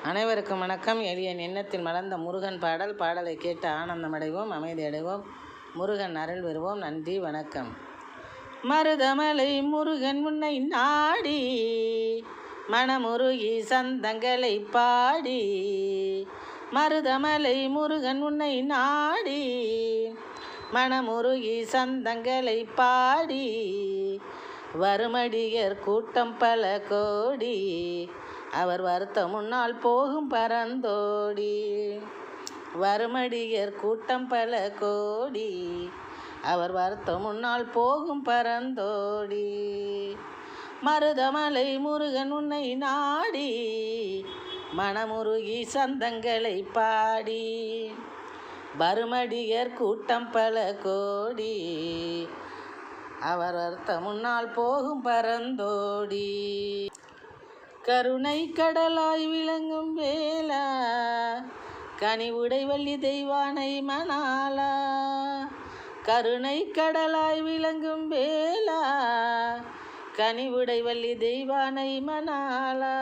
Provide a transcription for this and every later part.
அனைவருக்கும் வணக்கம். எளியன் எண்ணத்தில் மலர்ந்த முருகன் பாடலை கேட்டு ஆனந்தமடைவோம், அமைதி அடைவோம், முருகன் அருள் பெறுவோம். நன்றி, வணக்கம். மருதமலை முருகன் உன்னை நாடி மனமுருகி சந்தங்களை பாடி, மருதமலை முருகன் உன்னை நாடி மனமுருகி சந்தங்களை பாடி, வருமடியர் கூட்டம் பல கோடி அவர் வருத்த முன்னால் போகும் பரந்தோடி, வருமடியர் கூட்டம் பல கோடி அவர் வருத்த முன்னால் போகும் பரந்தோடி, மருதமலை முருகன் உன்னை நாடி மனமுருகி சந்தங்களை பாடி, வருமடியர் கூட்டம் பல கோடி அவர் வருத்த முன்னால் போகும் பரந்தோடி, கருணை கடலாய் விளங்கும் வேலா கனிவுடை வள்ளி தெய்வானை மணாலா, கருணை கடலாய் விளங்கும் வேலா கனிவுடை வள்ளி தெய்வானை மணாலா,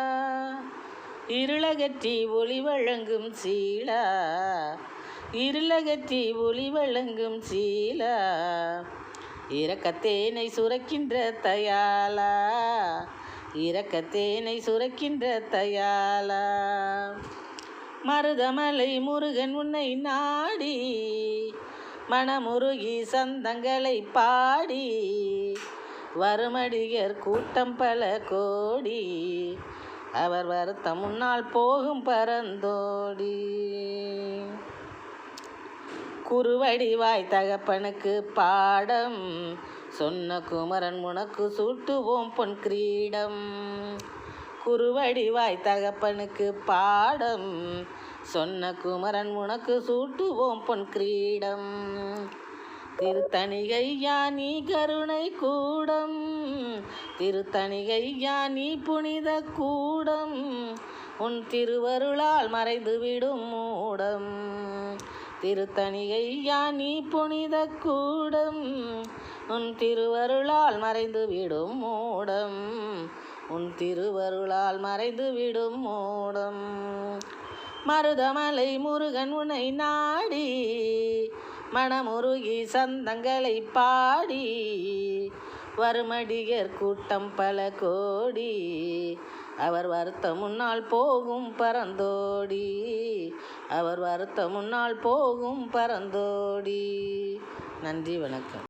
இருளகற்றி ஒளி வழங்கும் சீலா, இருளகற்றி ஒளி வழங்கும் சீலா, இரக்கத்தேனை சுரக்கின்ற தயாலா, இரக்கத்தேனை சுரக்கின்ற தயாலா, மருதமலை முருகன் உன்னை நாடி மனமுருகி சந்தங்களை பாடி, வருமடியர் கூட்டம் பல கோடி அவர் வருத்த முன்னால் போகும் பரந்தோடி, குருவடிவாய் தகப்பனுக்கு பாடம் சொன்ன குமரன் உனக்கு சூட்டுவோம் பொன் கிரீடம், குருவடிவாய் தகப்பனுக்கு பாடம் சொன்ன குமரன் உனக்கு சூட்டுவோம் பொன் கிரீடம், திருத்தணிகை யானி கருணை கூடம், திருத்தணிகை யானி புனித கூடம், உன் திருவருளால் மறைந்து விடும் மூடம், திருத்தணிகை யானி புனித கூடம், உன் திருவருளால் மறைந்து விடும் மூடம், உன் திருவருளால் மறைந்து விடும் மூடம், மருதமலை முருகன் உன்னை நாடி மனமுருகி சந்தங்களை பாடி, வருமடியர் கூட்டம் பல கோடி அவர் வருத்த முன்னால் போகும் பரந்தோடி, அவர் வருத்த முன்னால் போகும் பரந்தோடி. நன்றி, வணக்கம்.